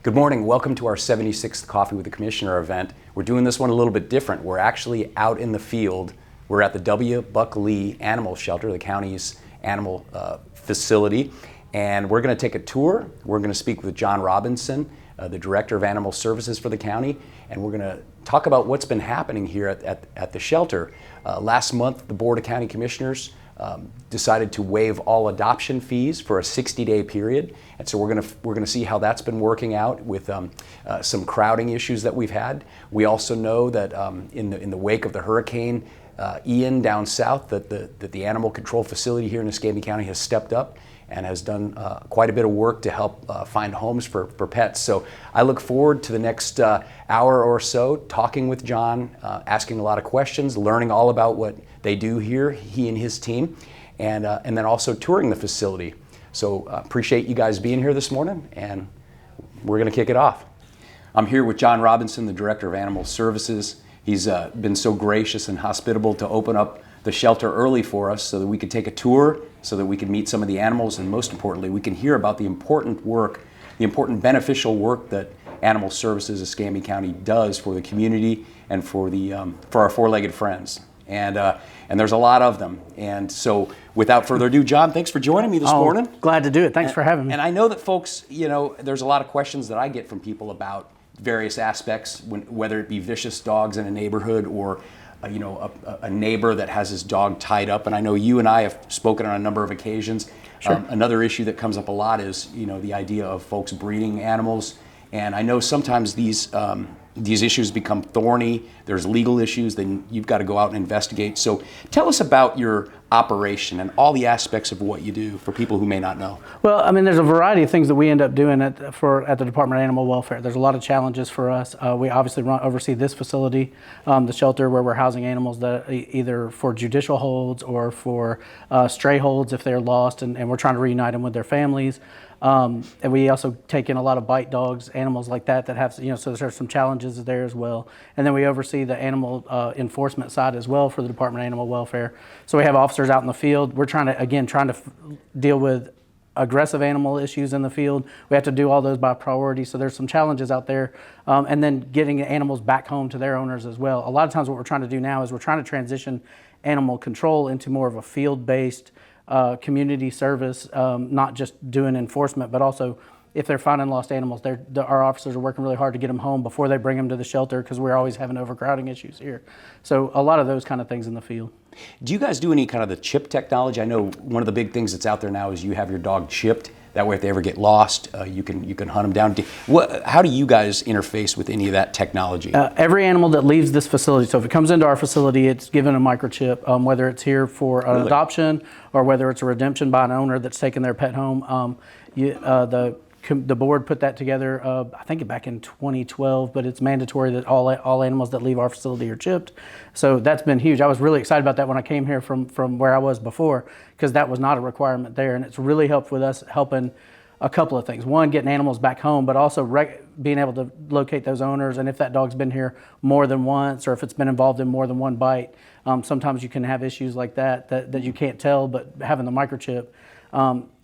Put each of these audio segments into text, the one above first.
Good morning. Welcome to our 76th Coffee with the Commissioner event. We're doing this one a little bit different. We're actually out in the field. We're at the W. Buck Lee Animal Shelter, the county's animal facility, and we're going to take a tour. We're going to speak with John Robinson, the Director of Animal Services for the county, and we're going to talk about what's been happening here at the shelter. Last month, the Board of County Commissioners decided to waive all adoption fees for a 60-day period, and so we're going to see how that's been working out with some crowding issues that we've had. We also know that in the wake of the Hurricane Ian down south, that the animal control facility here in Escambia County has stepped up and has done quite a bit of work to help find homes for pets. So I look forward to the next hour or so talking with John, asking a lot of questions, learning all about what they do here, he and his team, and then also touring the facility. So appreciate you guys being here this morning, and we're going to kick it off. I'm here with John Robinson, the Director of Animal Services. He's been so gracious and hospitable to open up the shelter early for us so that we could take a tour, so that we could meet some of the animals, and most importantly, we can hear about the important work, the important beneficial work that Animal Services Escambia County does for the community and for our four-legged friends. And there's a lot of them. And so without further ado, John, thanks for joining me this morning. Glad to do it. Thanks for having me. And I know that folks, there's a lot of questions that I get from people about various aspects, whether it be vicious dogs in a neighborhood or a neighbor that has his dog tied up. And I know you and I have spoken on a number of occasions. Sure. Another issue that comes up a lot is, the idea of folks breeding animals. And I know sometimes these issues become thorny. There's legal issues, then you've got to go out and investigate. So tell us about your operation and all the aspects of what you do for people who may not know. Well, there's a variety of things that we end up doing at the Department of Animal Welfare. There's a lot of challenges for us. We obviously oversee this facility, the shelter where we're housing animals that either for judicial holds or for stray holds if they're lost, and we're trying to reunite them with their families. And we also take in a lot of bite dogs, animals like that have, so there's some challenges there as well. And then we oversee the animal enforcement side as well for the Department of Animal Welfare. So we have officers out in the field. We're trying to deal with aggressive animal issues in the field. We have to do all those by priority. So there's some challenges out there. And then getting animals back home to their owners as well. A lot of times what we're trying to do now is we're trying to transition animal control into more of a field-based community service, not just doing enforcement, but also if they're finding lost animals, our officers are working really hard to get them home before they bring them to the shelter because we're always having overcrowding issues here. So a lot of those kind of things in the field. Do you guys do any kind of the chip technology? I know one of the big things that's out there now is you have your dog chipped. That way if they ever get lost, you can hunt them down. How do you guys interface with any of that technology? Every animal that leaves this facility, so if it comes into our facility, it's given a microchip, whether it's here for an adoption or whether it's a redemption by an owner that's taken their pet home. The board put that together, I think back in 2012, but it's mandatory that all animals that leave our facility are chipped. So that's been huge. I was really excited about that when I came here from where I was before, because that was not a requirement there. And it's really helped with us helping a couple of things. One, getting animals back home, but also being able to locate those owners. And if that dog's been here more than once, or if it's been involved in more than one bite, sometimes you can have issues like that you can't tell, but having the microchip,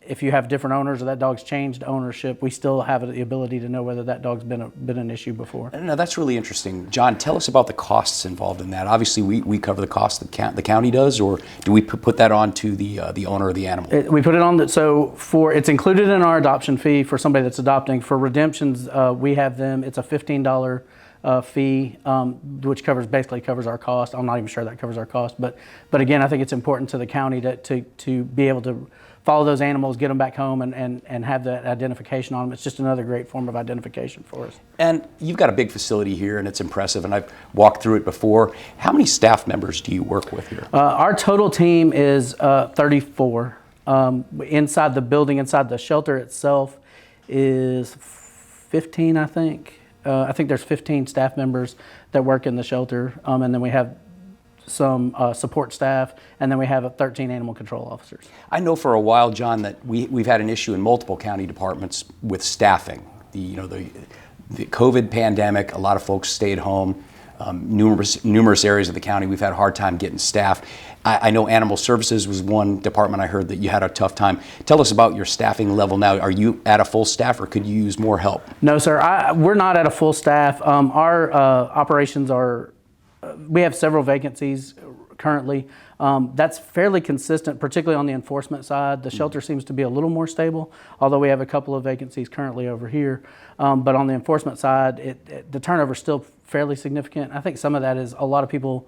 if you have different owners or that dog's changed ownership, we still have the ability to know whether that dog's been an issue before. No, that's really interesting. John, tell us about the costs involved in that. Obviously, we cover the cost the county does, or do we put that on to the owner of the animal? We put it on it's included in our adoption fee for somebody that's adopting. For redemptions, we have them. It's a $15 fee, which basically covers our cost. I'm not even sure that covers our cost, but again, I think it's important to the county to be able to follow those animals, get them back home, and have that identification on them. It's just another great form of identification for us. And you've got a big facility here, and it's impressive, and I've walked through it before. How many staff members do you work with here? Our total team is 34. Inside the building, inside the shelter itself is 15, I think. I think there's 15 staff members that work in the shelter, and then we have some support staff, and then we have 13 animal control officers. I know for a while, John, that we've had an issue in multiple county departments with staffing. The COVID pandemic, a lot of folks stayed home. numerous areas of the county. We've had a hard time getting staff. I know Animal Services was one department I heard that you had a tough time. Tell us about your staffing level now. Are you at a full staff, or could you use more help? No, sir. We're not at a full staff. Our operations are, we have several vacancies currently. That's fairly consistent, particularly on the enforcement side. The shelter seems to be a little more stable, although we have a couple of vacancies currently over here. But on the enforcement side, the turnover is still fairly significant. I think some of that is a lot of people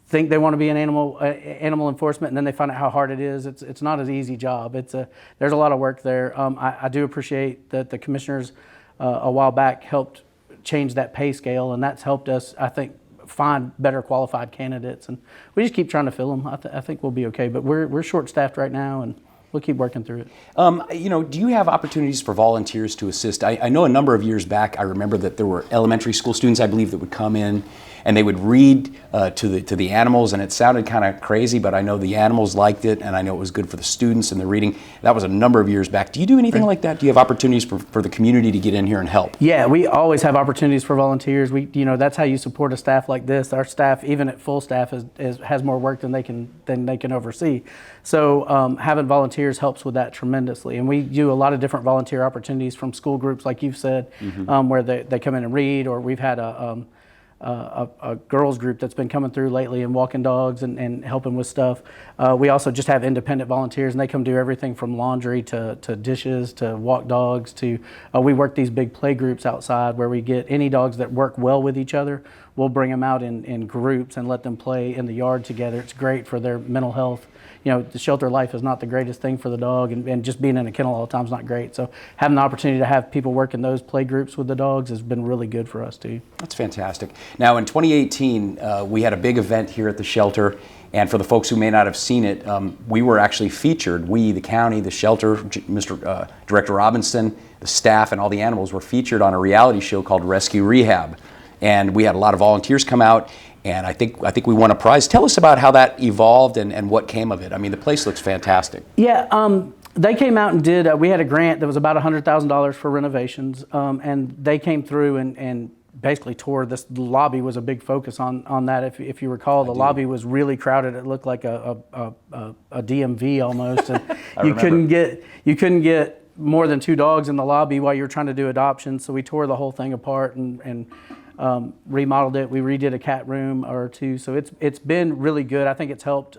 think they want to be in animal enforcement, and then they find out how hard it is. It's not an easy job. There's a lot of work there. I do appreciate that the commissioners a while back helped change that pay scale, and that's helped us, I think, find better qualified candidates, and we just keep trying to fill them. I think we'll be okay, but we're short-staffed right now, and we'll keep working through it. Do you have opportunities for volunteers to assist? I know a number of years back, I remember that there were elementary school students, I believe, that would come in and they would read to the animals, and it sounded kind of crazy, but I know the animals liked it, and I know it was good for the students and the reading. That was a number of years back. Do you do anything like that? Do you have opportunities for the community to get in here and help? Yeah, we always have opportunities for volunteers. That's how you support a staff like this. Our staff, even at full staff, has more work than they can oversee. So having volunteers helps with that tremendously. And we do a lot of different volunteer opportunities from school groups, like you've said, where they come in and read, or we've had a girls group that's been coming through lately and walking dogs and helping with stuff. We also just have independent volunteers, and they come do everything from laundry to dishes to walk dogs to, we work these big play groups outside where we get any dogs that work well with each other. We'll bring them out in groups and let them play in the yard together. It's great for their mental health. The shelter life is not the greatest thing for the dog, and just being in a kennel all the time is not great. So having the opportunity to have people work in those play groups with the dogs has been really good for us too. That's fantastic. Now in 2018, we had a big event here at the shelter, and for the folks who may not have seen it, we were actually featured. We, the county, the shelter, Mr. Director Robinson, the staff, and all the animals were featured on a reality show called Rescue Rehab. And we had a lot of volunteers come out, and I think we won a prize. Tell us about how that evolved and what came of it. I mean, the place looks fantastic. Yeah, they came out and did, we had a grant that was about $100,000 for renovations, and they came through and basically tore this. The lobby was a big focus on that. If you recall, the lobby was really crowded. It looked like a DMV almost, and you couldn't get more than 2 dogs in the lobby while you were trying to do adoptions. So we tore the whole thing apart and remodeled it. We redid a cat room or 2. So it's been really good. I think it's helped,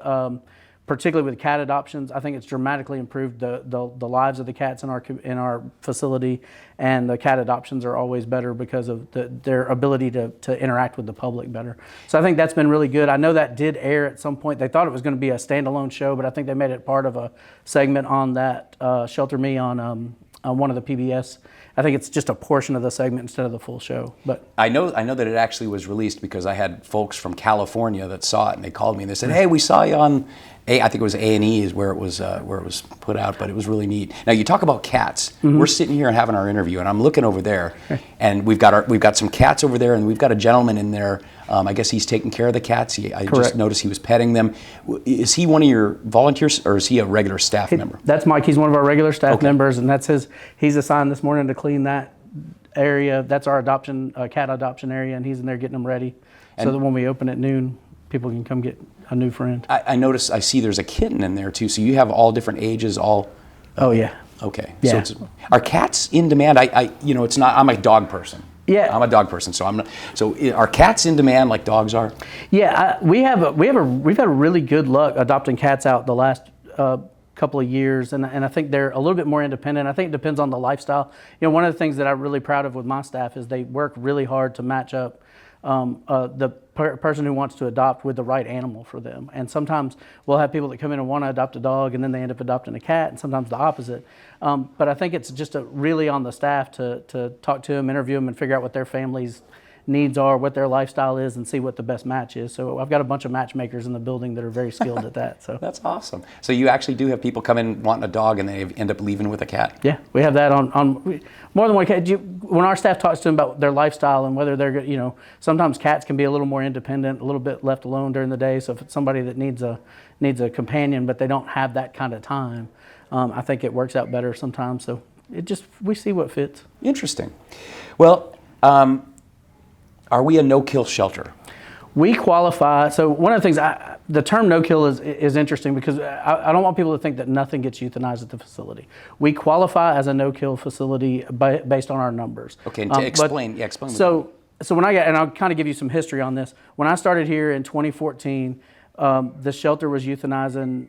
particularly with cat adoptions. I think it's dramatically improved the lives of the cats in our facility, and the cat adoptions are always better because of their ability to interact with the public better. So I think that's been really good. I know that did air at some point. They thought it was going to be a standalone show, but I think they made it part of a segment on that Shelter Me on one of the PBS. I think it's just a portion of the segment instead of the full show. But I know that it actually was released because I had folks from California that saw it, and they called me and they said, "Hey, we saw you on I think it was A&E is where it was put out, but it was really neat." Now you talk about cats. We're sitting here and having our interview, and I'm looking over there, and we've got some cats over there, and we've got a gentleman in there. I guess he's taking care of the cats. I just noticed he was petting them. Is he one of your volunteers, or is he a regular staff member? That's Mike. He's one of our regular staff members, and that's he's assigned this morning to clean that area. That's our cat adoption area, and he's in there getting them ready so that when we open at noon, people can come get a new friend. I see there's a kitten in there too. So you have all different ages, all. Oh yeah. Okay. Yeah. So are cats in demand? It's not. I'm a dog person. Yeah. I'm a dog person, so I'm not. So are cats in demand like dogs are? Yeah. We've had really good luck adopting cats out the last couple of years, and I think they're a little bit more independent. I think it depends on the lifestyle. One of the things that I'm really proud of with my staff is they work really hard to match up the person who wants to adopt with the right animal for them. And sometimes we'll have people that come in and want to adopt a dog, and then they end up adopting a cat, and sometimes the opposite. But I think it's just really on the staff to talk to them, interview them, and figure out what their family's needs are, what their lifestyle is, and see what the best match is. So I've got a bunch of matchmakers in the building that are very skilled at that. So that's awesome. So you actually do have people come in wanting a dog, and they end up leaving with a cat. Yeah, we have that on more than one cat. When our staff talks to them about their lifestyle and whether they're, sometimes cats can be a little more independent, a little bit left alone during the day. So if it's somebody that needs a companion, but they don't have that kind of time, I think it works out better sometimes. So we see what fits. Interesting. Well. Are we a no-kill shelter? We qualify. So one of the things, the term no kill is interesting because I don't want people to think that nothing gets euthanized at the facility. We qualify as a no kill facility based on our numbers. Okay, and to explain, explain. So when and I'll kind of give you some history on this. When I started here in 2014, the shelter was euthanizing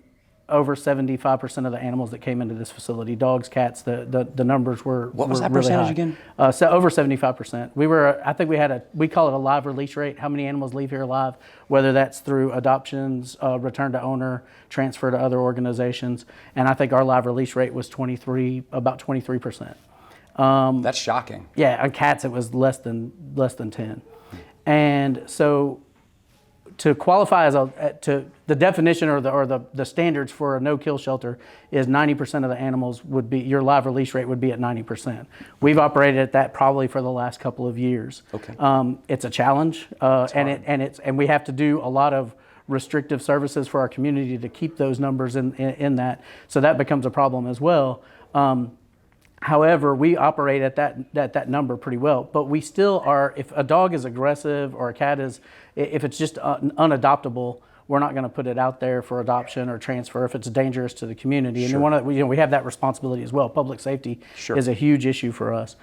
over 75% of the animals that came into this facility. Dogs, cats, the numbers were What was were that really percentage high. again? So over 75%. I think we call it a live release rate, how many animals leave here alive, whether that's through adoptions, return to owner, transfer to other organizations. And I think our live release rate was about 23%. That's shocking. Yeah, on cats it was less than 10. And so to qualify as the definition or the standards for a no-kill shelter is 90% of the animals would be, your live release rate would be at 90%. We've operated at that probably for the last couple of years. Okay. It's a challenge, and we have to do a lot of restrictive services for our community to keep those numbers in that. So that becomes a problem as well. However, we operate at that number pretty well, but we still are, if a dog is aggressive or a cat is, if it's just unadoptable, we're not going to put it out there for adoption or transfer if it's dangerous to the community. Sure. And we have that responsibility as well. Public safety Sure. is a huge issue for us.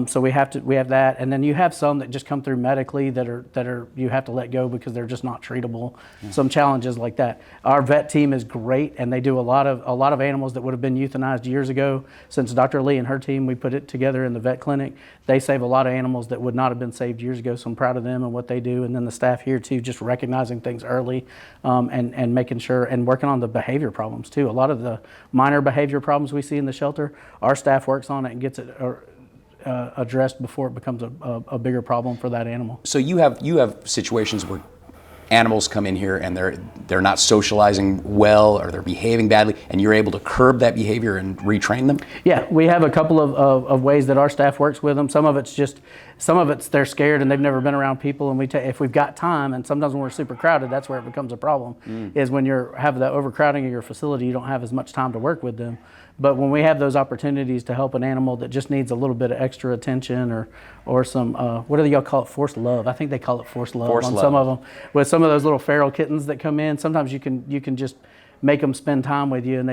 So we have that, and then you have some that just come through medically that are you have to let go because they're just not treatable. Yeah. Some challenges like that. Our vet team is great, and they do a lot of animals that would have been euthanized years ago. Since Dr. Lee and her team, we put it together in the vet clinic. They save a lot of animals that would not have been saved years ago. So I'm proud of them and what they do, and then the staff here too, just recognizing things early. And making sure and working on the behavior problems too. A lot of the minor behavior problems we see in the shelter, our staff works on it and gets it addressed before it becomes a bigger problem for that animal. So you have situations where animals come in here and they're not socializing well or they're behaving badly, and you're able to curb that behavior and retrain them? Yeah, we have a couple of ways that our staff works with them. Some of it's they're scared and they've never been around people, and if we've got time, and sometimes when we're super crowded, that's where it becomes a problem, is when you have the overcrowding of your facility, you don't have as much time to work with them. But when we have those opportunities to help an animal that just needs a little bit of extra attention or some, what do y'all call it, forced love? I think they call it forced love some of them. With some of those little feral kittens that come in, sometimes you can just make them spend time with you, and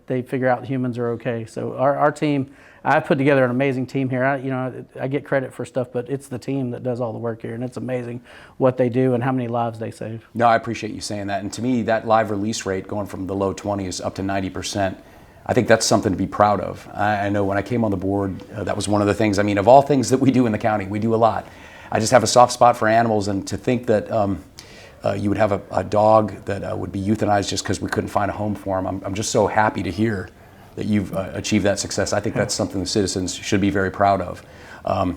they figure out humans are okay. So our team, I put together an amazing team here. I get credit for stuff, but it's the team that does all the work here, and it's amazing what they do and how many lives they save. No, I appreciate you saying that. And to me, that live release rate going from the low 20s up to 90%, I think that's something to be proud of. I know when I came on the board, that was one of the things, of all things that we do in the county, we do a lot. I just have a soft spot for animals, and to think that you would have a dog that would be euthanized just because we couldn't find a home for him, I'm just so happy to hear that you've achieved that success. I think that's something the citizens should be very proud of. And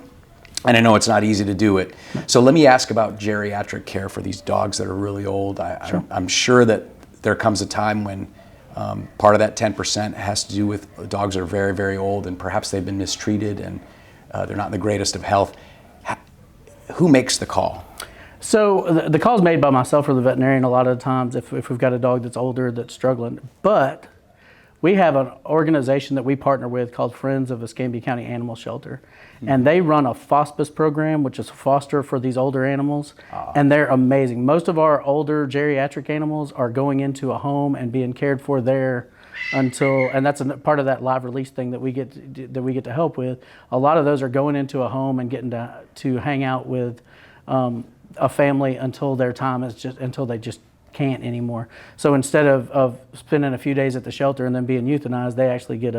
I know it's not easy to do it. So let me ask about geriatric care for these dogs that are really old. I'm sure that there comes a time when part of that 10% has to do with dogs that are very, very old, and perhaps they've been mistreated and they're not in the greatest of health. Who makes the call? So the call is made by myself or the veterinarian a lot of the times if we've got a dog that's older that's struggling. But we have an organization that we partner with called Friends of Escambia County Animal Shelter. And they run a hospice program, which is a foster for these older animals. And they're amazing. Most of our older geriatric animals are going into a home and being cared for there and that's part of that live release thing that we get to help with. A lot of those are going into a home and getting to hang out with a family until their time is until they just can't anymore. So instead of spending a few days at the shelter and then being euthanized, they actually get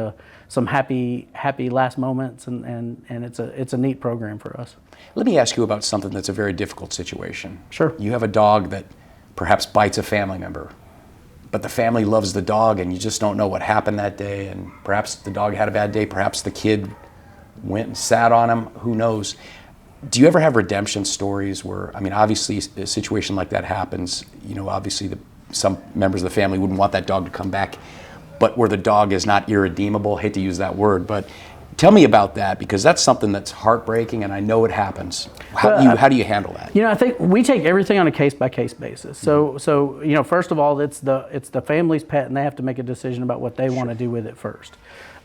some happy last moments, and it's a neat program for us. Let me ask you about something that's a very difficult situation. Sure. You have a dog that perhaps bites a family member, but the family loves the dog, and you just don't know what happened that day, and perhaps the dog had a bad day, perhaps the kid went and sat on him, who knows. Do you ever have redemption stories where, obviously a situation like that happens, obviously some members of the family wouldn't want that dog to come back, but where the dog is not irredeemable, hate to use that word, but tell me about that, because that's something that's heartbreaking, and I know it happens. How do you handle that? I think we take everything on a case-by-case basis. So first of all, it's the family's pet, and they have to make a decision about what they want to do with it first.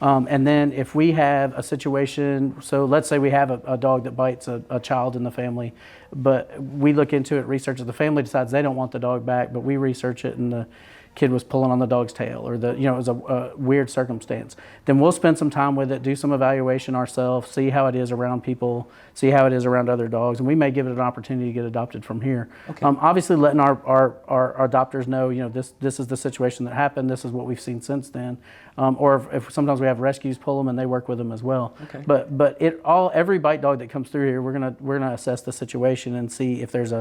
And then if we have a situation, so let's say we have a dog that bites a child in the family, but we look into it, research it, the family decides they don't want the dog back, but we research it and the kid was pulling on the dog's tail, or it was a weird circumstance, then we'll spend some time with it, do some evaluation ourselves, see how it is around people, see how it is around other dogs, and we may give it an opportunity to get adopted from here. Okay. Obviously letting our adopters know, this is the situation that happened, this is what we've seen since then. Or if sometimes we have rescues pull them and they work with them as well. Okay. But every bite dog that comes through here, we're gonna assess the situation and see if there's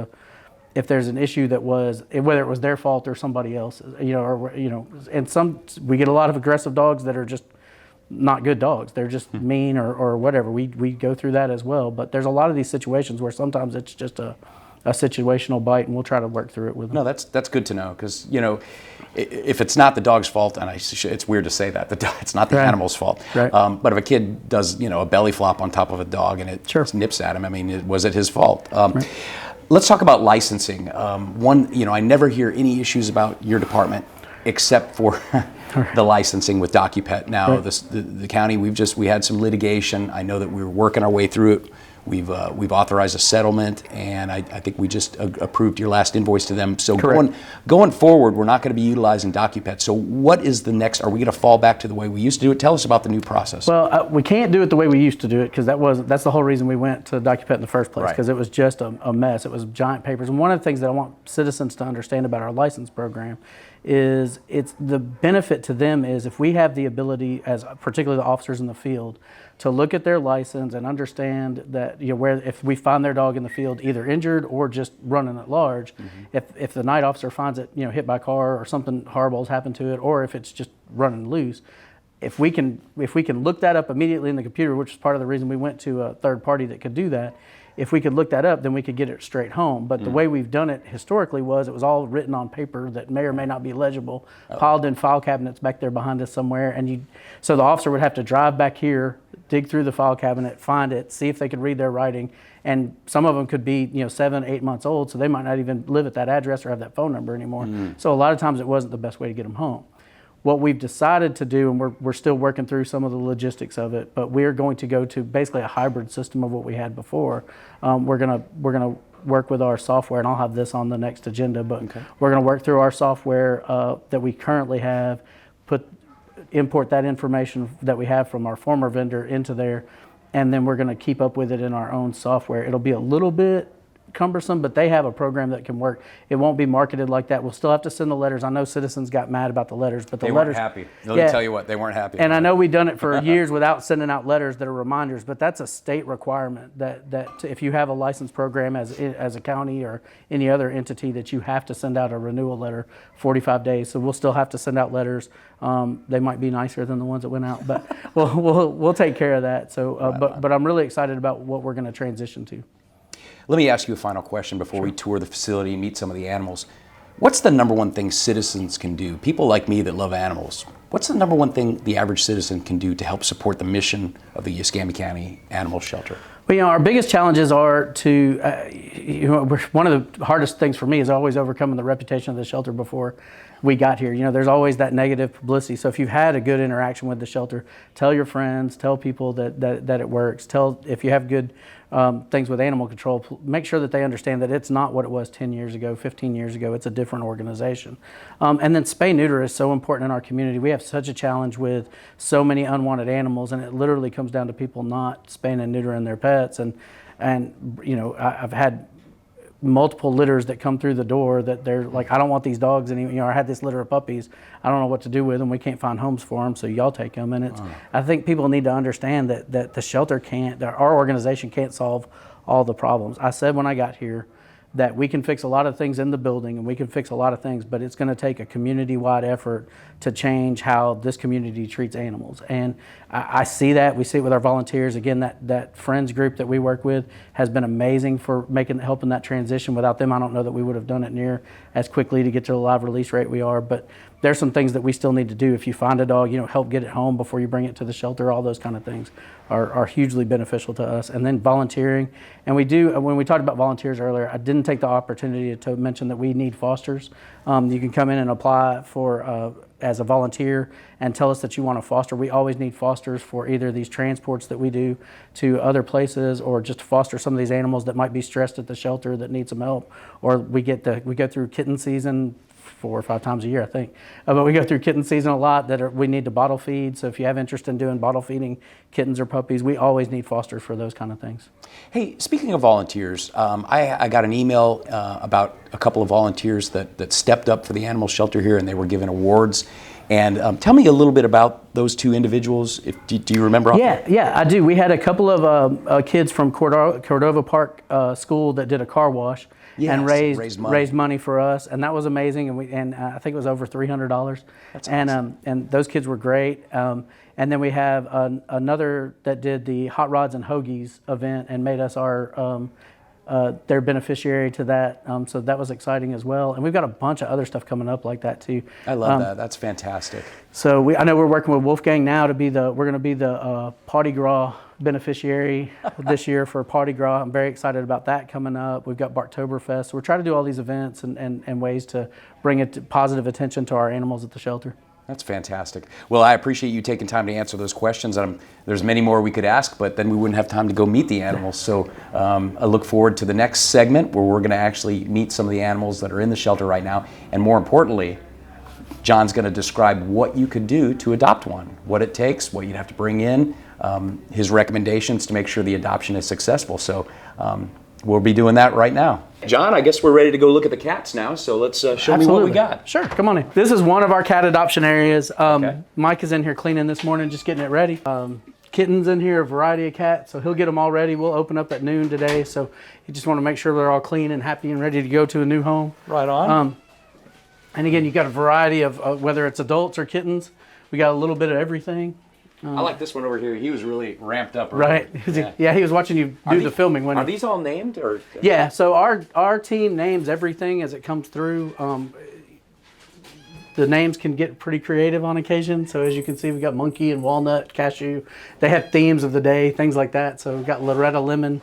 an issue that was, whether it was their fault or somebody else's, and we get a lot of aggressive dogs that are just not good dogs. They're just mean or whatever. We go through that as well. But there's a lot of these situations where sometimes it's just a situational bite, and we'll try to work through it with them. No, that's good to know, because if it's not the dog's fault, and it's weird to say that it's not the Right. animal's fault. Right. But if a kid does a belly flop on top of a dog and it Sure. nips at him, I mean, was it his fault? Let's talk about licensing. I never hear any issues about your department except for the licensing with DocuPet. Now, Right. the county, we had some litigation. I know that we were working our way through it. We've authorized a settlement, and I think we just approved your last invoice to them. So Correct. going forward, we're not going to be utilizing DocuPet. So what is the next? Are we going to fall back to the way we used to do it? Tell us about the new process. Well, we can't do it the way we used to do it, because that's the whole reason we went to DocuPet in the first place, Right. because it was just a mess. It was giant papers. And one of the things that I want citizens to understand about our license program is it's the benefit to them is if we have the ability, as particularly the officers in the field, to look at their license and understand that where if we find their dog in the field either injured or just running at large, if the night officer finds it hit by a car or something horrible has happened to it, or if it's just running loose, if we can look that up immediately in the computer, which is part of the reason we went to a third party that could do that, if we could look that up, then we could get it straight home. But the way we've done it historically was it was all written on paper that may or may not be legible, piled in file cabinets back there behind us somewhere. And so the officer would have to drive back here, dig through the file cabinet, find it, see if they could read their writing. And some of them could be 7, 8 months old, so they might not even live at that address or have that phone number anymore. So a lot of times it wasn't the best way to get them home. What we've decided to do, and we're still working through some of the logistics of it, but we're going to go to basically a hybrid system of what we had before. We're gonna work with our software, and I'll have this on the next agenda. But we're gonna work through our software that we currently have, import that information that we have from our former vendor into there, and then we're gonna keep up with it in our own software. It'll be a little bit cumbersome, but they have a program that can work. It won't be marketed like that. We'll still have to send the letters. I know citizens got mad about the letters, but they letters weren't happy. Let me tell you what, they weren't happy. And I know we've done it for years without sending out letters that are reminders, but that's a state requirement that if you have a licensed program as a county or any other entity, that you have to send out a renewal letter 45 days. So we'll still have to send out letters. They might be nicer than the ones that went out, but we'll take care of that. So, but I'm really excited about what we're going to transition to. Let me ask you a final question before we tour the facility and meet some of the animals. What's the number one thing citizens can do? People like me that love animals. What's the number one thing the average citizen can do to help support the mission of the Escambia County Animal Shelter? Well, our biggest challenges are to, one of the hardest things for me is always overcoming the reputation of the shelter before we got here. There's always that negative publicity. So if you've had a good interaction with the shelter, tell your friends, tell people that it works. If you have good things with animal control, make sure that they understand that it's not what it was 10 years ago, 15 years ago. It's a different organization. And then spay-neuter is so important in our community. We have such a challenge with so many unwanted animals, and it literally comes down to people not spaying and neutering their pets. And I've had multiple litters that come through the door that they're like, I don't want these dogs anymore. I had this litter of puppies. I don't know what to do with them. We can't find homes for them, so y'all take them. And I think people need to understand that the shelter our organization can't solve all the problems. I said when I got here that we can fix a lot of things in the building and we can fix a lot of things, but it's going to take a community-wide effort to change how this community treats animals. And I see that. We see it with our volunteers. Again, that Friends group that we work with has been amazing for helping that transition. Without them, I don't know that we would have done it near as quickly to get to the live release rate we are. But there's some things that we still need to do. If you find a dog, help get it home before you bring it to the shelter. All those kind of things are hugely beneficial to us. And then volunteering. And we do, when we talked about volunteers earlier, I didn't take the opportunity to mention that we need fosters. You can come in and apply for as a volunteer and tell us that you want to foster. We always need fosters for either these transports that we do to other places, or just to foster some of these animals that might be stressed at the shelter that need some help. Or we go through kitten season 4 or 5 times a year, I think. But we go through kitten season a lot we need to bottle feed. So if you have interest in doing bottle feeding kittens or puppies, we always need fosters for those kind of things. Hey, speaking of volunteers, I got an email about a couple of volunteers that stepped up for the animal shelter here, and they were given awards. And tell me a little bit about those 2 individuals. Do you remember? Yeah, I do. We had a couple of kids from Cordova Park School that did a car wash. Yes, and raised money for us, and that was amazing. And I think it was over $300. That's awesome. And those kids were great. And then we have another that did the Hot Rods and Hoagies event and made us their beneficiary to that. So that was exciting as well. And we've got a bunch of other stuff coming up like that too. I love that. That's fantastic. So I know we're working with Wolfgang now we're going to be the Party Gras beneficiary this year for Party Gras. I'm very excited about that coming up. We've got Barktoberfest. So we're trying to do all these events and ways to bring positive attention to our animals at the shelter. That's fantastic. Well, I appreciate you taking time to answer those questions. There's many more we could ask, but then we wouldn't have time to go meet the animals. So I look forward to the next segment where we're going to actually meet some of the animals that are in the shelter right now. And more importantly, John's going to describe what you could do to adopt one, what it takes, what you'd have to bring in, his recommendations to make sure the adoption is successful. So we'll be doing that right now. John, I guess we're ready to go look at the cats now, so let's show me what we got. Sure, come on in. This is one of our cat adoption areas. Okay. Mike is in here cleaning this morning, just getting it ready. Kittens in here, a variety of cats, so he'll get them all ready. We'll open up at noon today, so you just want to make sure they're all clean and happy and ready to go to a new home. Right on. And again, you got a variety of whether it's adults or kittens. We got a little bit of everything. I like this one over here. He was really ramped up. Right. Yeah, he was watching you do the filming. Are these all named? Or? Yeah, so our team names everything as it comes through. The names can get pretty creative on occasion. So as you can see, we got monkey and walnut, cashew. They have themes of the day, things like that. So we've got Loretta Lemon.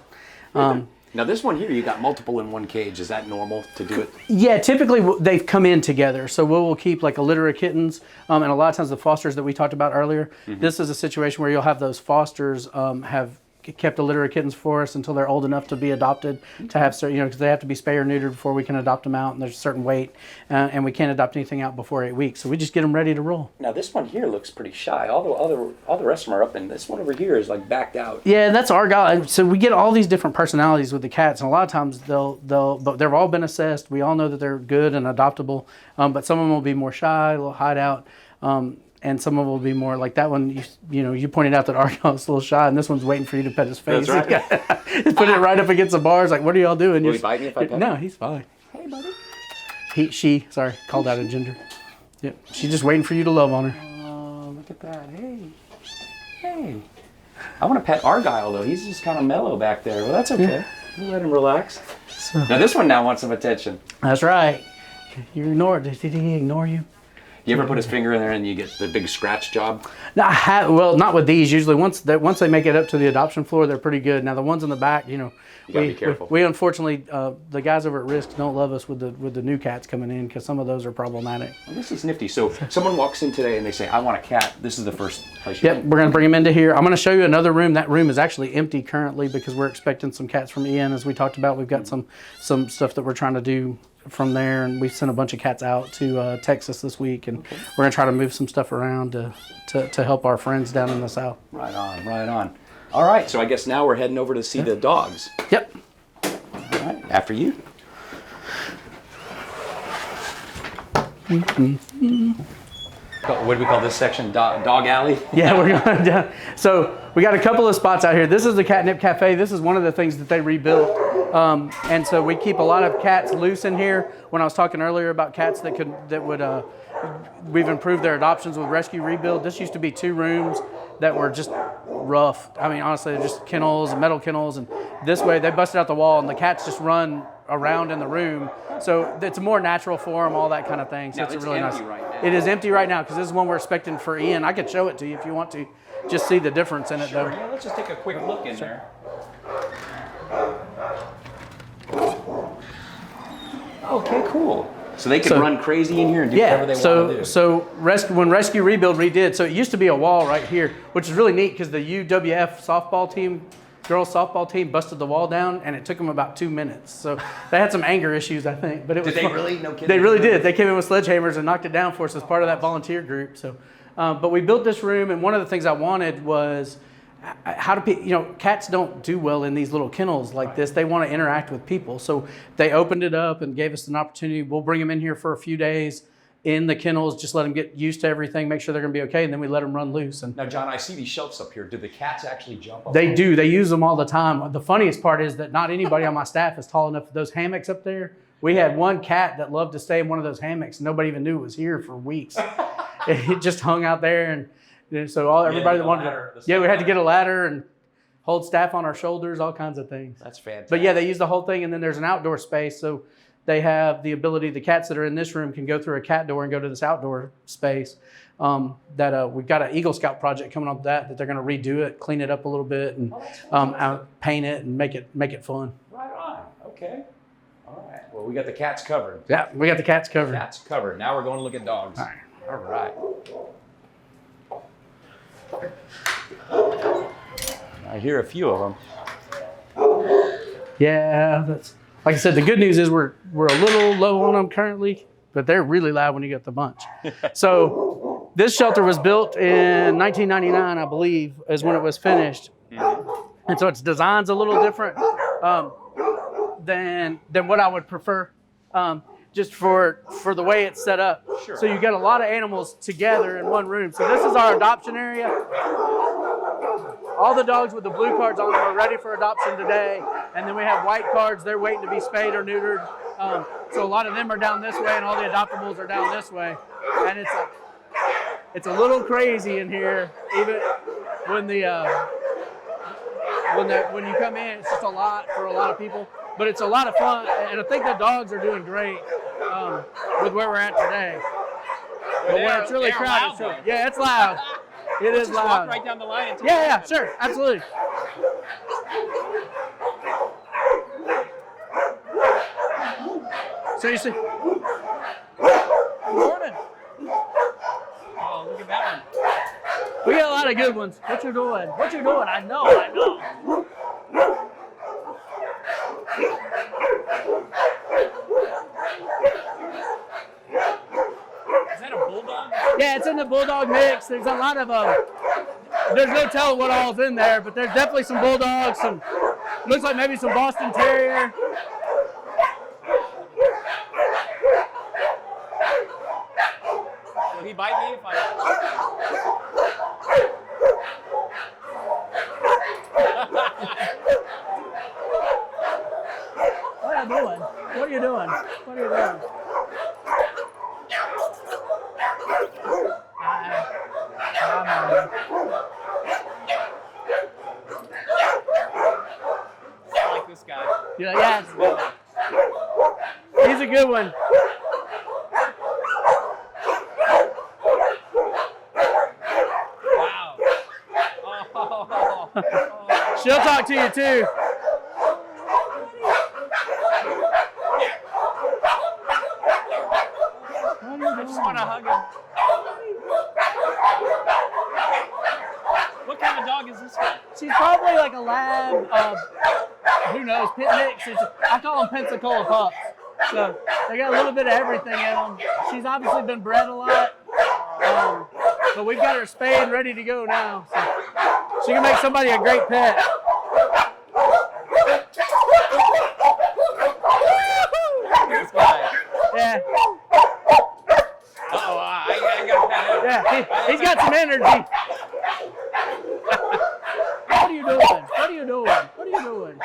Now this one here, you got multiple in one cage. Is that normal to do it? Yeah, typically they've come in together. So we'll keep like a litter of kittens. And a lot of times the fosters that we talked about earlier, this is a situation where you'll have those fosters have kept a litter of kittens for us until they're old enough to be adopted, to have certain, because they have to be spay or neutered before we can adopt them out, and there's a certain weight, and we can't adopt anything out before 8 weeks. So we just get them ready to roll. Now this one here looks pretty shy. All the rest of them are up, and this one over here is like backed out. Yeah, that's our guy. So we get all these different personalities with the cats, and a lot of times but they've all been assessed. We all know that they're good and adoptable, but some of them will be more shy, a little hideout. And some of them will be more like that one. You pointed out that Argyle's a little shy, and this one's waiting for you to pet his face. That's right. He's putting it right up against the bars. Like, what are y'all doing? Will he bite me if I pet him? No, he's fine. Hey, buddy. She called out a gender. Yep, she's just waiting for you to love on her. Oh, look at that. Hey. I want to pet Argyle though. He's just kind of mellow back there. Well, that's okay. We'll let him relax. Now this one now wants some attention. That's right. You ignored. Did he ignore you? You ever put his finger in there and you get the big scratch job? No, well, not with these. Usually, once they make it up to the adoption floor, they're pretty good. Now, the ones in the back, you gotta be careful. We unfortunately, the guys over at Risk don't love us with the new cats coming in, because some of those are problematic. Well, this is nifty. So someone walks in today and they say, "I want a cat." This is the first place you Yep, we're going to bring them into here. I'm going to show you another room. That room is actually empty currently because we're expecting some cats from Ian, as we talked about. We've got some stuff that we're trying to do from there, and we sent a bunch of cats out to Texas this week, and we're going to try to move some stuff around to help our friends down in the south. Right on. All right, so I guess now we're heading over to see the dogs. Yep. All right, after you. What do we call this section? Dog alley? Yeah, we're going down. So we got a couple of spots out here. This is the Catnip Cafe. This is one of the things that they rebuilt. And so we keep a lot of cats loose in here. When I was talking earlier about cats we've improved their adoptions with Rescue Rebuild. This used to be 2 rooms that were just rough. I mean, honestly, they're just kennels, metal kennels. And this way they busted out the wall and the cats just run around in the room. So it's more natural for them, all that kind of thing. So now, it's it's really empty nice. right It is empty right now because this is one we're expecting for Ian. I could show it to you if you want to. Just see the difference in it, Sure, though. yeah, let's just take a quick look in there. Okay, cool. So they can run crazy in here and do whatever they want to do. So when Rescue Rebuild redid, so it used to be a wall right here, which is really neat because the UWF softball team, girls softball team, busted the wall down, and it took them about 2 minutes. So they had some anger issues, I think. But it was Did they fun. really? No kidding. They really did. They came in with sledgehammers and knocked it down for us as part of that volunteer group. So, but we built this room, and one of the things I wanted was how do people, cats don't do well in these little kennels like this. They want to interact with people. So they opened it up and gave us an opportunity. We'll bring them in here for a few days in the kennels, just let them get used to everything, make sure they're going to be okay, and then we let them run loose. And Now, John, I see these shelves up here. Do the cats actually jump up? they do. They use them all the time. The funniest part is that not anybody on my staff is tall enough for those hammocks up there. We had one cat that loved to stay in one of those hammocks. Nobody even knew it was here for weeks. It just hung out there, and so everybody that wanted to, we had to get a ladder and hold staff on our shoulders, all kinds of things. That's fantastic. But yeah, they use the whole thing, and then there's an outdoor space, so they have the ability. The cats that are in this room can go through a cat door and go to this outdoor space. We've got an Eagle Scout project coming up that they're going to redo it, clean it up a little bit, and paint it and make it fun. Right on. Okay. All right. Well, we got the cats covered. Yeah, we got the cats covered. Cats covered. Now we're going to look at dogs. All right. All right. I hear a few of them. Yeah, that's like I said. The good news is we're a little low on them currently, but they're really loud when you get the bunch. So this shelter was built in 1999, I believe, is when it was finished, and so its design's a little different than what I would prefer, just for the way it's set up. Sure. So you get a lot of animals together in one room. So this is our adoption area. All the dogs with the blue cards on them are ready for adoption today. And then we have white cards. They're waiting to be spayed or neutered. So a lot of them are down this way, and all the adoptables are down this way. And it's a little crazy in here, even when when you come in. It's just a lot for a lot of people, but it's a lot of fun. And I think the dogs are doing great with where we're at today. But when it's really crowded, yeah, it's loud. It is Just loud. walk right down the line and Yeah, sure, absolutely. So you see, morning. Oh, look at that one. We got a lot of good ones. What you doing? What you doing? I know. Is that a bulldog? Yeah, it's in the bulldog mix. There's a lot of there's no telling what all's in there, but there's definitely some bulldogs. Some looks like maybe some Boston Terrier. Will he bite me if I... What are you doing? What are you doing? What are you doing? I like this guy. You're like, yes. He's a good one. Wow. Oh. She'll talk to you too. I just want to hug him. What kind of dog is this one? She's probably like a lab. Who knows? Pit mix. I call them Pensacola pups. So they got a little bit of everything in them. She's obviously been bred a lot, but we've got her spayed and ready to go now. So she can make somebody a great pet. This guy. Yeah, Uh-oh, I got to pet him. yeah. He's got some energy. What are you doing? What are you doing? What are you doing?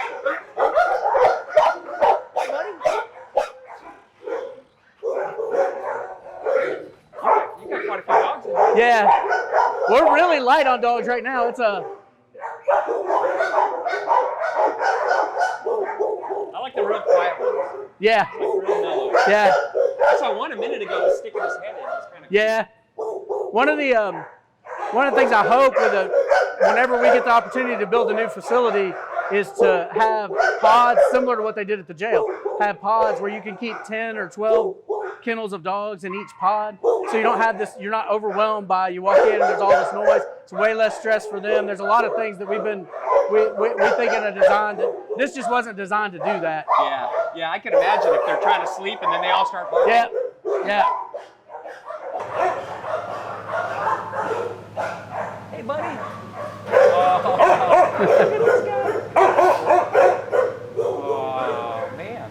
You got quite a few dogs in here. Yeah, we're really light on dogs right now. It's I like the real quiet ones. yeah, Real mellow. yeah. I saw one a minute ago was sticking his head in. It's kind of Yeah. One of the things I hope whenever we get the opportunity to build a new facility is to have pods similar to what they did at the jail. Have pods where you can keep 10 or 12 kennels of dogs in each pod. So you don't have this, you're not overwhelmed by, you walk in and there's all this noise. It's way less stress for them. There's a lot of things that we think in a design that this just wasn't designed to do that. Yeah, I can imagine if they're trying to sleep and then they all start barking. Yeah. Hey, buddy. Oh, look at this guy. Oh, man.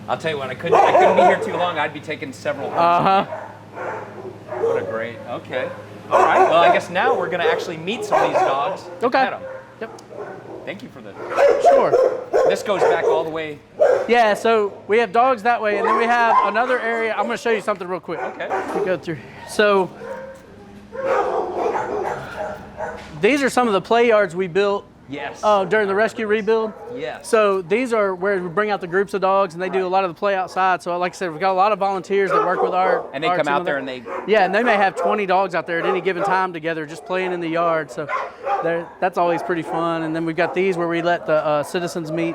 I'll tell you what, I couldn't be here too long. I'd be taking several. What a great, okay. All right, well, I guess now we're going to actually meet some of these dogs. Okay. Pet 'em. Yep. Thank you for the. Sure. This goes back all the way. Yeah, so we have dogs that way, and then we have another area. I'm going to show you something real quick. Okay. We go through. So these are some of the play yards we built Yes. during the rescue rebuild. Yes. So these are where we bring out the groups of dogs, and they do a lot of the play outside. So like I said, we've got a lot of volunteers that work with our. And they our come team out on there and they. Yeah, and they may have 20 dogs out there at any given time together, just playing in the yard. So that's always pretty fun. And then we've got these where we let the citizens meet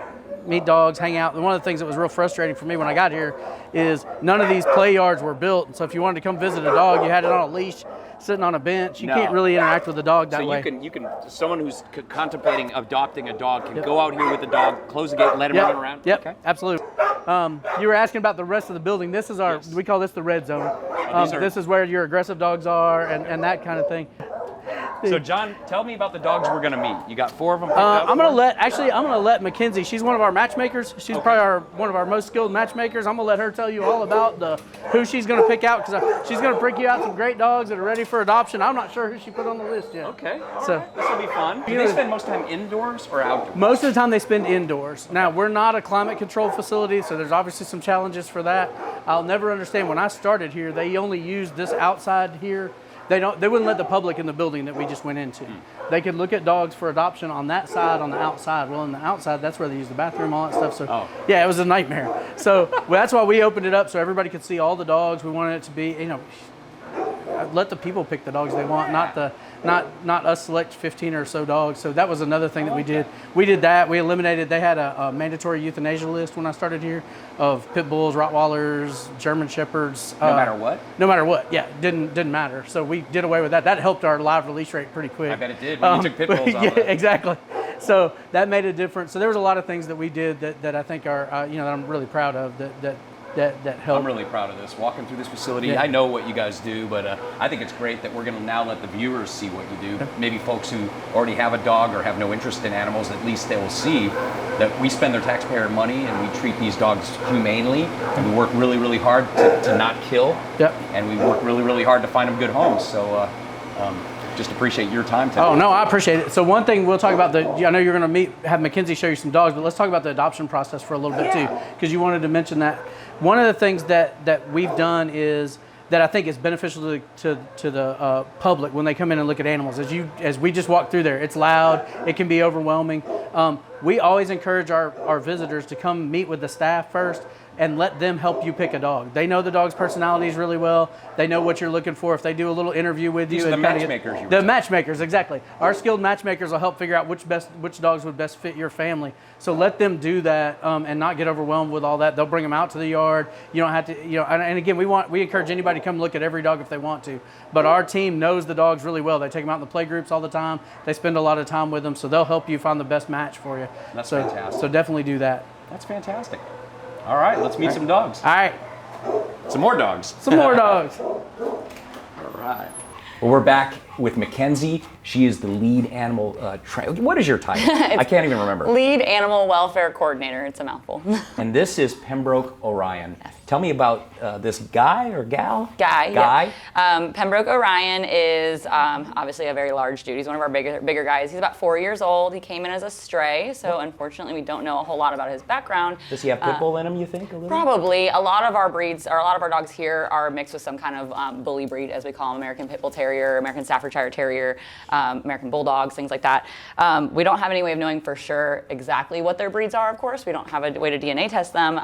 dogs, hang out. And one of the things that was real frustrating for me when I got here is none of these play yards were built. And so if you wanted to come visit a dog, you had it on a leash, sitting on a bench. You can't really interact with the dog that way. So you can, someone who's contemplating adopting a dog can go out here with the dog, close the gate, let him run around? Yep, Okay. absolutely. You were asking about the rest of the building. This is we call this the red zone. This is where your aggressive dogs are and that kind of thing. So John, tell me about the dogs we're going to meet. You got 4 of them picked up? I'm gonna let Mackenzie. She's one of our matchmakers. She's probably one of our most skilled matchmakers. I'm gonna let her tell you all about who she's gonna pick out, because she's gonna pick you out some great dogs that are ready for adoption. I'm not sure who she put on the list yet. Okay. So this will be fun. Do they spend most of the time indoors or outdoors? most of the time they spend indoors. Now, we're not a climate controlled facility, so there's obviously some challenges for that. I'll never understand, when I started here, they only used this outside here. They wouldn't let the public in the building that we just went into. They could look at dogs for adoption on that side, on the outside. Well, on the outside, that's where they use the bathroom, all that stuff. So yeah, it was a nightmare. So that's why we opened it up so everybody could see all the dogs. We wanted it to be, let the people pick the dogs they want, not us select 15 or so dogs. So that was another thing that we did. We did that. We eliminated. They had a mandatory euthanasia list when I started here of pit bulls, Rottweilers, German Shepherds. No matter what? No matter what. Yeah, didn't matter. So we did away with that. That helped our live release rate pretty quick. I bet it did when you took pit bulls out. Yeah, exactly. So that made a difference. So there was a lot of things that we did that I think are that I'm really proud of that helped. I'm really proud of this. Walking through this facility, Yeah. I know what you guys do, but I think it's great that we're going to now let the viewers see what you do. Maybe folks who already have a dog or have no interest in animals, at least they will see that we spend their taxpayer money and we treat these dogs humanely, and we work really, really hard to not kill. Yep. And we work really, really hard to find them good homes. So just appreciate your time today. Oh, no, I appreciate it. So one thing we'll talk about, I know you're going to have Mackenzie show you some dogs, but let's talk about the adoption process for a little bit too, because you wanted to mention that. One of the things that we've done is that I think is beneficial to the public when they come in and look at animals. As we just walked through there, it's loud, it can be overwhelming. We always encourage our visitors to come meet with the staff first and let them help you pick a dog. They know the dog's personalities really well. They know what you're looking for. If they do a little interview with These you, are the and kinda matchmakers you were the talking matchmakers, exactly. Our skilled matchmakers will help figure out which dogs would best fit your family. So let them do that and not get overwhelmed with all that. They'll bring them out to the yard. You don't have to, and again, we encourage anybody to come look at every dog if they want to. But our team knows the dogs really well. They take them out in the play groups all the time. They spend a lot of time with them, so they'll help you find the best match for you. That's fantastic. So definitely do that. That's fantastic. All right, let's meet some dogs. All right, Some more dogs. some more dogs. All right. Well, we're back with Mackenzie. She is the lead animal what is your title? I can't even remember. Lead Animal Welfare Coordinator. It's a mouthful. And this is Pembroke Orion. Tell me about this guy or gal? Guy. Guy. Yep. Pembroke Orion is obviously a very large dude. He's one of our bigger guys. He's about 4 years old. He came in as a stray, so unfortunately we don't know a whole lot about his background. Does he have pit bull in him, you think, a little? Probably. A lot of our breeds, or a lot of our dogs here are mixed with some kind of bully breed, as we call them, American Pit Bull Terrier, American Staffordshire Staffordshire Terrier, American Bulldogs, things like that. We don't have any way of knowing for sure exactly what their breeds are, of course. We don't have a way to DNA test them,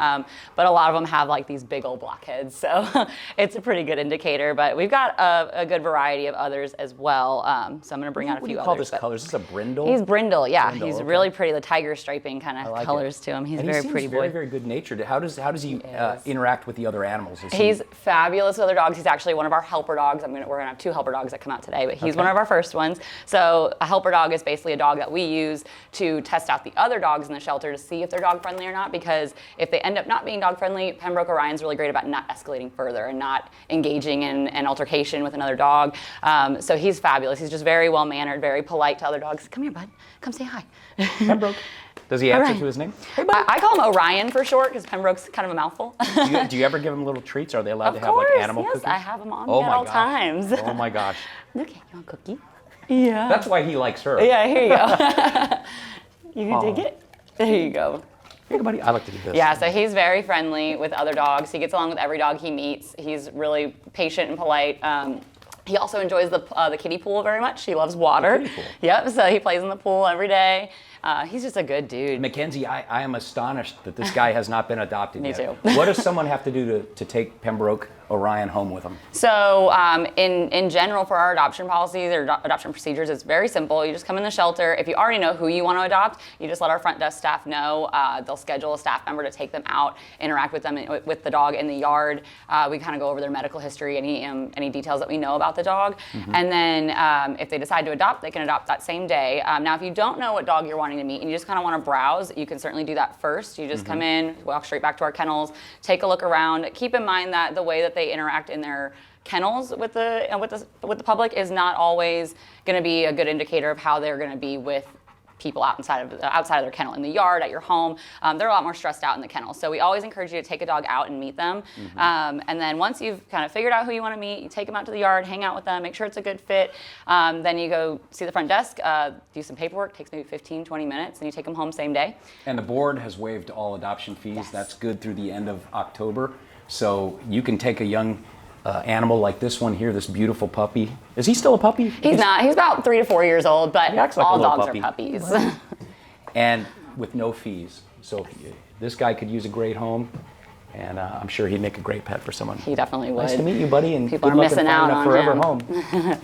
but a lot of them have like these big old blockheads, so it's a pretty good indicator. But we've got a good variety of others as well. So I'm going to bring out a What do few you call others. this color? Is this a brindle? He's brindle, yeah. Brindle, He's okay. really pretty. The tiger striping kind I of like colors it. to him. He's And very he seems pretty very, boy. very good natured. How does he interact with the other animals? Is He's he, fabulous with other dogs. He's actually one of our helper dogs. We're gonna have 2 helper dogs that come out today, but he's Okay. one of our first ones. So a helper dog is basically a dog that we use to test out the other dogs in the shelter to see if they're dog friendly or not, because if they end up not being dog friendly, Pembroke Orion's really great about not escalating further and not engaging in an altercation with another dog. So he's fabulous. He's just very well mannered, very polite to other dogs. Come here, bud. Come say hi. Pembroke? Does he answer Orion. to his name? I call him Orion for short because Pembroke's kind of a mouthful. Do you ever give him little treats? Are they allowed to Of have like course, animal yes, cookies? I have him on Oh me at my all gosh. times. Oh my gosh. Okay, you want a cookie? Yeah. That's why he likes her. Yeah, here you go. You Oh. dig it? There you go. Here, buddy. I like to do this. Yeah, so he's very friendly with other dogs. He gets along with every dog he meets. He's really patient and polite. He also enjoys the kiddie pool very much. He loves water. The kiddie pool. Yep, so he plays in the pool every day. He's just a good dude. Mackenzie, I am astonished that this guy has not been adopted Me yet. too. What does someone have to do to take Pembroke Orion home with them? So in general, for our adoption policies or adoption procedures, it's very simple. You just come in the shelter. If you already know who you want to adopt, you just let our front desk staff know. They'll schedule a staff member to take them out, interact with them with the dog in the yard. We kind of go over their medical history, any details that we know about the dog. And then if they decide to adopt, they can adopt that same day. Now, if you don't know what dog you're wanting to meet and you just kind of want to browse, you can certainly do that first. You just come in, walk straight back to our kennels, take a look around. Keep in mind that the way that they interact in their kennels with the public is not always going to be a good indicator of how they're going to be with people outside of their kennel, in the yard, at your home. They're a lot more stressed out in the kennel. So we always encourage you to take a dog out and meet them. And then once you've kind of figured out who you want to meet, you take them out to the yard, hang out with them, make sure it's a good fit. Then you go see the front desk, do some paperwork, takes maybe 15, 20 minutes, and you take them home same day. And the board has waived all adoption fees. Yes. That's good through the end of October. So you can take a young animal like this one here, this beautiful puppy. Is he still a puppy? He's not. He's about 3 to 4 years old, but He acts like a all little dogs puppy. are puppies. And with no fees. So this guy could use a great home, and I'm sure he'd make a great pet for someone. He definitely would. Nice to meet you, buddy, and People good are luck in missing finding out a forever on home.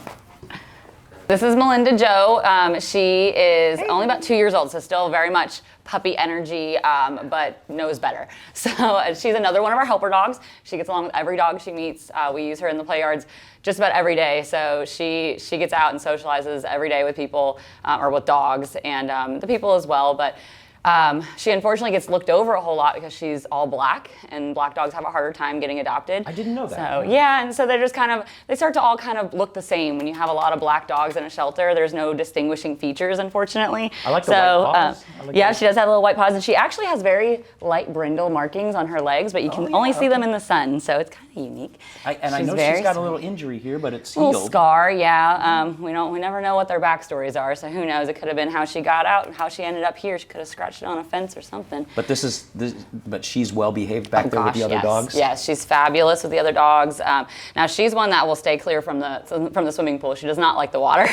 This is Melinda Joe. She is only about 2 years old, so still very much puppy energy, but knows better. So she's another one of our helper dogs. She gets along with every dog she meets. We use her in the play yards just about every day. So she gets out and socializes every day with people or with dogs and the people as well. But she unfortunately gets looked over a whole lot because she's all black, and black dogs have a harder time getting adopted. I didn't know that. So yeah, and so they're just they start to all kind of look the same. When you have a lot of black dogs in a shelter, there's no distinguishing features, unfortunately. I like the white paws. I like yeah, those. she does have little white paws, and she actually has very light brindle markings on her legs, but you can only see them in the sun, so it's kind of unique. I She's know very she's got a sweet. little injury here, but it's Little healed. scar, yeah. We never know what their backstories are, so who knows? It could have been how she got out and how she ended up here. She could have scratched it on a fence or something. But but she's well behaved back there with the other yes. dogs. Yes, she's fabulous with the other dogs. Now she's one that will stay clear from the swimming pool. She does not like the water,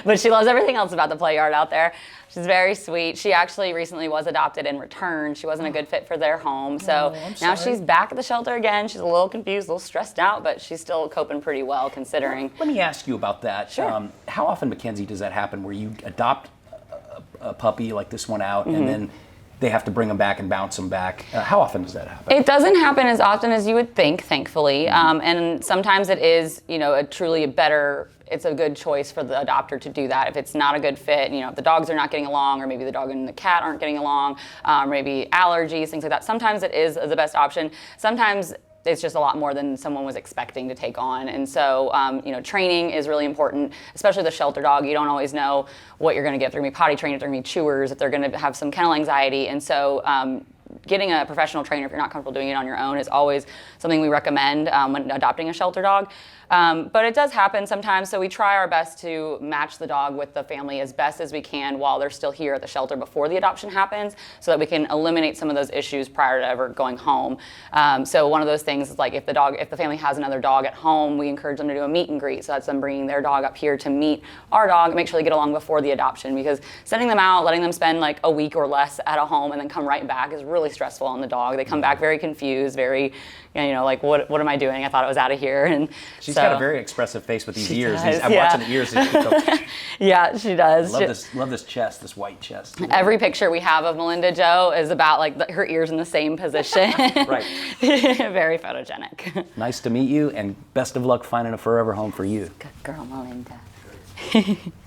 but she loves everything else about the play yard out there. She's very sweet. She actually recently was adopted and returned. She wasn't a good fit for their home, so now she's back at the shelter again. She's a little confused, a little stressed out, but she's still coping pretty well considering. Let me ask you about that. Sure. How often, Mackenzie, does that happen where you adopt a puppy like this one out and then they have to bring them back and bounce them back? How often does that happen? It doesn't happen as often as you would think, thankfully, and sometimes it is, it's a good choice for the adopter to do that. If it's not a good fit, if the dogs are not getting along, or maybe the dog and the cat aren't getting along, maybe allergies, things like that. Sometimes it is the best option. Sometimes it's just a lot more than someone was expecting to take on. And so, training is really important, especially the shelter dog. You don't always know what you're gonna get. If they're gonna be potty trained, if they're gonna be chewers, if they're gonna have some kennel anxiety. And so, getting a professional trainer if you're not comfortable doing it on your own is always something we recommend when adopting a shelter dog. But it does happen sometimes, so we try our best to match the dog with the family as best as we can while they're still here at the shelter before the adoption happens, so that we can eliminate some of those issues prior to ever going home. So one of those things is like if the family has another dog at home, we encourage them to do a meet and greet. So that's them bringing their dog up here to meet our dog, make sure they get along before the adoption, because sending them out, letting them spend like a week or less at a home and then come right back is really stressful on the dog. They come back very confused, very, like, what am I doing? I thought I was out of here. And She's got a very expressive face with these ears. does, I'm watching the ears. And she goes, yeah, she does. love this chest, this white chest. Every picture we have of Melinda Jo is about like her ears in the same position. Right. Very photogenic. Nice to meet you, and best of luck finding a forever home for you. Good girl, Melinda.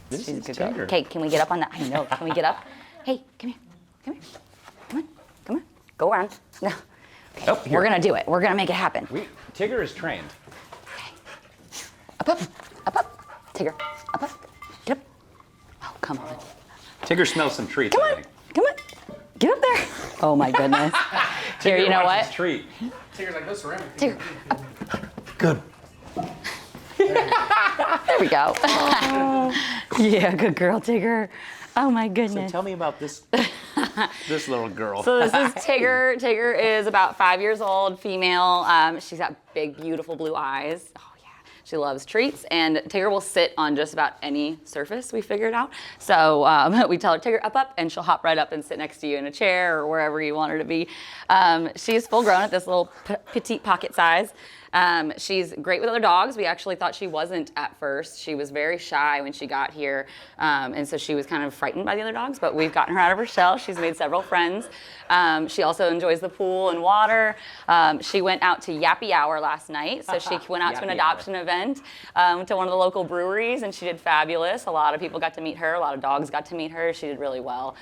This She's a is good girl. Tigger. Okay, can we get up on that? I know. Can we get up? Hey, come here. Come here. Come on. Come on. Go around. No. Okay. Oh, here. We're gonna do it. We're gonna make it happen. Tigger is trained. Up, up, up, up. Tigger. Up, up. Get up. Oh, come on. Tigger smells some treats. Come I on. think. Come on. Get up there. Oh my goodness. Here, Tigger you know wants his what? treat. Tigger's like, those ceramic Tigger. Good. There we go. Yeah, good girl, Tigger. Oh my goodness. Tell me about this this little girl. So this is Tigger. Tigger is about 5 years old, female. She's got big, beautiful blue eyes. Oh yeah, she loves treats, and Tigger will sit on just about any surface we figured out. So we tell her, Tigger, up, and she'll hop right up and sit next to you in a chair or wherever you want her to be. She's full grown at this little petite pocket size. She's great with other dogs. We actually thought she wasn't at first. She was very shy when she got here, and so she was kind of frightened by the other dogs, but we've gotten her out of her shell. She's made several friends. She also enjoys the pool and water. She went out to Yappy Hour last night, so she went out to an Yappy adoption event to one of the local breweries, and she did fabulous. A lot of people got to meet her. A lot of dogs got to meet her. She did really well.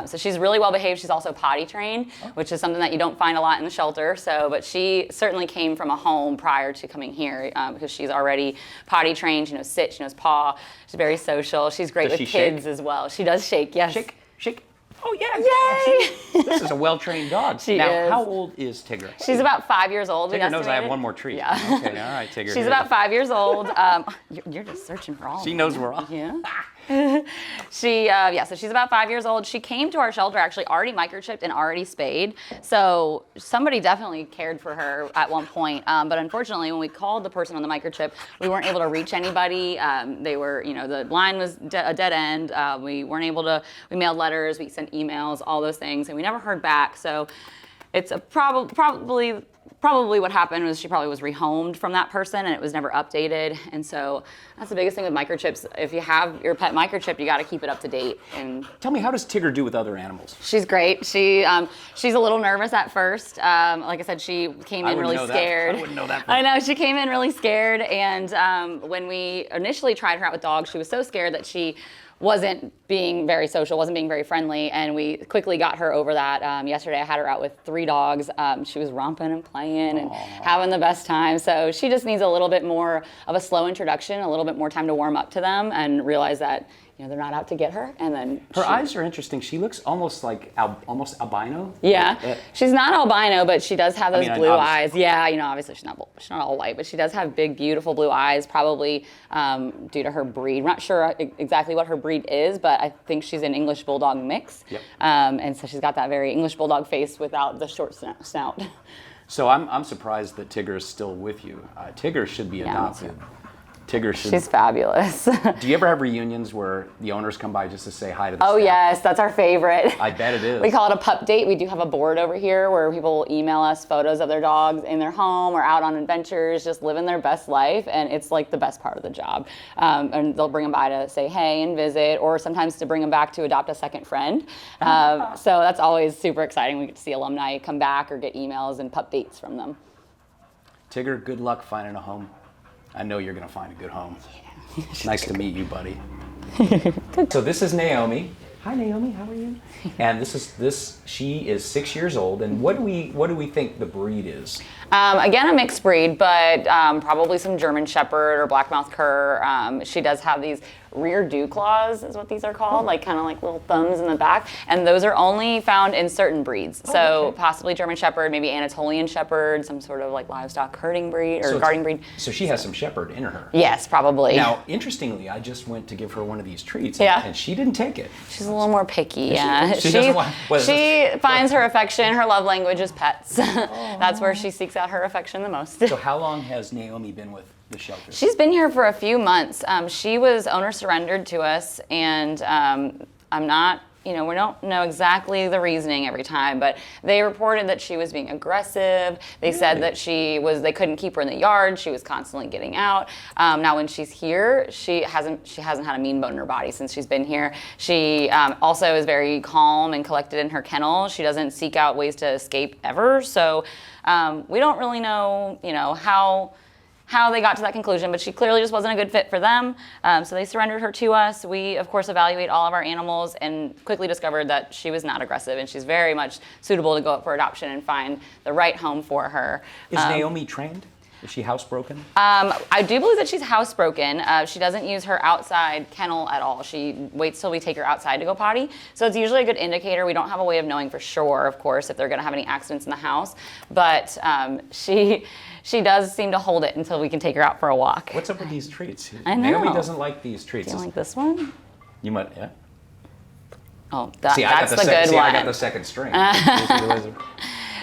So she's really well behaved. She's also potty trained, which is something that you don't find a lot in the shelter. But she certainly came from a home prior to coming here because she's already potty trained. She knows sit, she knows paw. She's very social. She's great Does with she kids shake? as well. She does shake, yes. Shake, shake. Oh yeah. Yay! This is a well-trained dog. She now, is. how old is Tigger? She's about 5 years old. we Tigger knows I have estimated. one more treat. Yeah. Okay, all right, Tigger. She's here about it 5 years old. You're just searching for all. She of knows them. we're all- Yeah. So she's about 5 years old. She came to our shelter actually already microchipped and already spayed. So somebody definitely cared for her at one point. But unfortunately, when we called the person on the microchip, we weren't able to reach anybody. They were, the line was a dead end. We weren't able to. We mailed letters, we sent emails, all those things, and we never heard back. So it's a probably what happened was she probably was rehomed from that person and it was never updated. And so that's the biggest thing with microchips. If you have your pet microchip, you got to keep it up to date. And Tell me, how does Tigger do with other animals? she's great. She's a little nervous at first. Like I said, she came I in wouldn't really know that. scared. I wouldn't know that. I know, she came in really scared. And when we initially tried her out with dogs, she was so scared that she wasn't being very social, wasn't being very friendly, and we quickly got her over that. Yesterday I had her out with 3 dogs. She was romping and playing and having the best time. So she just needs a little bit more of a slow introduction, a little bit more time to warm up to them and realize that they're not out to get her. And then Her eyes are interesting. She looks almost like almost albino. yeah, she's not albino, but she does have those blue obviously. eyes. Yeah, obviously she's not all white, but she does have big, beautiful blue eyes, probably due to her breed. We're not sure exactly what her breed is, but I think she's an English Bulldog mix. Yep. And so she's got that very English Bulldog face without the short snout. So I'm surprised that Tigger is still with you. Tigger should be me adopted. Tigger should. She's fabulous. Do you ever have reunions where the owners come by just to say hi to the Oh staff? yes, that's our favorite. I bet it is. We call it a pup date. We do have a board over here where people will email us photos of their dogs in their home or out on adventures, just living their best life, and it's like the best part of the job. And they'll bring them by to say hey and visit, or sometimes to bring them back to adopt a second friend. So that's always super exciting. We get to see alumni come back or get emails and pup dates from them. Tigger, good luck finding a home. I know you're going to find a good home. Nice to meet you, buddy. So this is Naomi. Hi, Naomi. How are you? And she is 6 years old. And what do we think the breed is? Again, a mixed breed, but probably some German Shepherd or Black-mouthed Cur. She does have these rear dew claws, is what these are called, like kind of like little thumbs in the back, and those are only found in certain breeds. So possibly German Shepherd, maybe Anatolian Shepherd, some sort of like livestock herding breed or guarding breed. So she has some shepherd in her. Yes, probably. Now, interestingly, I just went to give her one of these treats, Yeah. and she didn't take it. She's a little more picky, yeah. She doesn't want- what is she finds her affection, her love language is pets. That's where she seeks out her affection the most. So how long has Naomi been with the shelter? She's been here for a few months. She was owner surrendered to us, and I'm not, we don't know exactly the reasoning every time, but they reported that she was being aggressive. They said that they couldn't keep her in the yard. She was constantly getting out. Now when she's here, she hasn't had a mean bone in her body since she's been here. She also is very calm and collected in her kennel. She doesn't seek out ways to escape ever. So we don't really know, how they got to that conclusion, but she clearly just wasn't a good fit for them. So they surrendered her to us. We, of course, evaluate all of our animals and quickly discovered that she was not aggressive and she's very much suitable to go up for adoption and find the right home for her. Is Naomi trained? Is she housebroken? I do believe that she's housebroken. She doesn't use her outside kennel at all. She waits till we take her outside to go potty. So it's usually a good indicator. We don't have a way of knowing for sure, of course, if they're going to have any accidents in the house. But she does seem to hold it until we can take her out for a walk. What's up with these treats? I know. Naomi doesn't like these treats. Do you like this one? You might, yeah. Oh, See, that's the good I got one. the second string.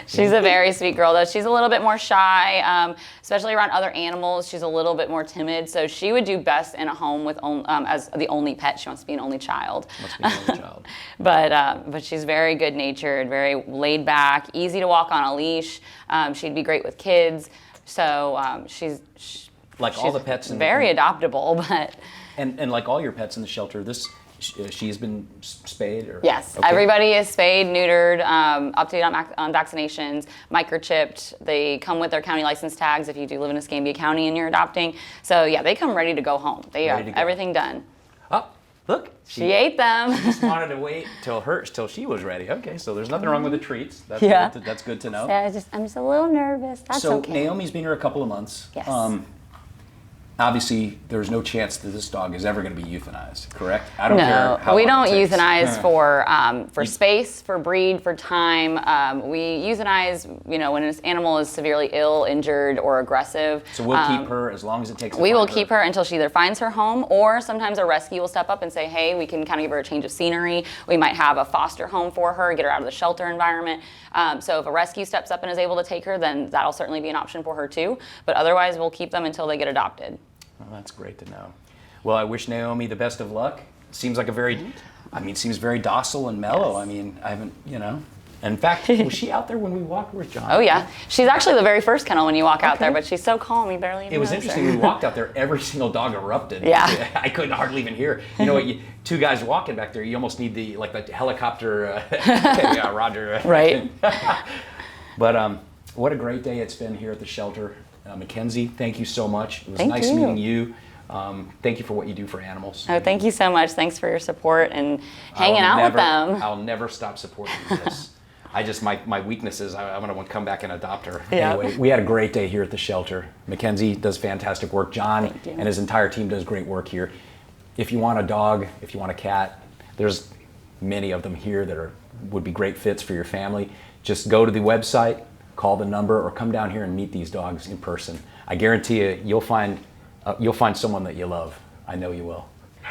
She's a very sweet girl, though. She's a little bit more shy, especially around other animals. She's a little bit more timid, so she would do best in a home with as the only pet. She wants to be an only child. Must be an only child. But she's very good-natured, very laid back, easy to walk on a leash. She'd be great with kids. So she's All the pets in very adoptable, but and like all your pets in the shelter, she's been spayed or yes, okay. everybody is spayed, neutered, up to date on vaccinations, microchipped. They come with their county license tags if you do live in Escambia County and you're adopting. So yeah, they come ready to go home. They have everything done. Oh, look, She ate them. just wanted to wait till she was ready. Okay, so there's nothing wrong with the treats. That's Yeah. that's good to know. I'm just a little nervous. That's So okay. Naomi's been here a couple of months. Yes. Obviously, there's no chance that this dog is ever going to be euthanized, correct? I don't care No, how we long don't it takes. euthanize for space, for breed, for time. We euthanize, when an animal is severely ill, injured, or aggressive. So we'll keep her as long as it takes. We will keep her until she either finds her home, or sometimes a rescue will step up and say, hey, we can kind of give her a change of scenery. We might have a foster home for her, get her out of the shelter environment. So if a rescue steps up and is able to take her, then that'll certainly be an option for her too. But otherwise, we'll keep them until they get adopted. Well, that's great to know. Well, I wish Naomi the best of luck. Seems like seems very docile and mellow. Yes. I mean, I haven't, In fact, was she out there when we walked with John? Oh yeah, she's actually the very first kennel when you walk out there, but she's so calm you barely even It was notice interesting. her. We walked out there, every single dog erupted. Yeah. I couldn't hardly even hear. You know what? Two guys walking back there, you almost need the helicopter. Yeah, Roger. Right. But what a great day it's been here at the shelter. Mackenzie, thank you so much. It was Thank nice you. meeting you. Thank you for what you do for animals. Oh, thank you so much. Thanks for your support and hanging out with them. I'll never stop supporting this. My weakness is I'm going to come back and adopt her. Yeah. Anyway, we had a great day here at the shelter. Mackenzie does fantastic work. John Thank you. and his entire team does great work here. If you want a dog, if you want a cat, there's many of them here that would be great fits for your family. Just go to the website, call the number, or come down here and meet these dogs in person. I guarantee you'll find someone that you love. I know you will.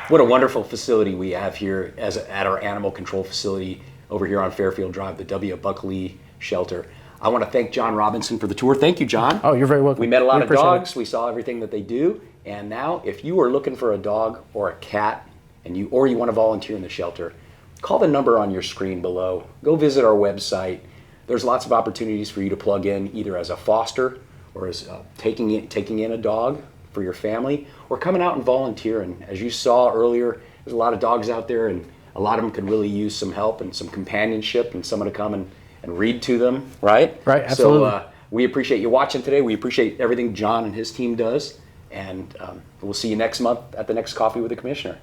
What a wonderful facility we have here at our animal control facility over here on Fairfield Drive, the W. Buck Lee Shelter. I want to thank John Robinson for the tour. Thank you, John. Oh, you're very welcome. We met a lot We of appreciate dogs. We saw everything that they do. And now, if you are looking for a dog or a cat, you want to volunteer in the shelter, call the number on your screen below. Go visit our website. There's lots of opportunities for you to plug in, either as a foster or as taking in a dog for your family, or coming out and volunteering. As you saw earlier, there's a lot of dogs out there, and a lot of them could really use some help and some companionship and someone to come and read to them, right? Right, absolutely. So we appreciate you watching today. We appreciate everything John and his team does, and we'll see you next month at the next Coffee with the Commissioner.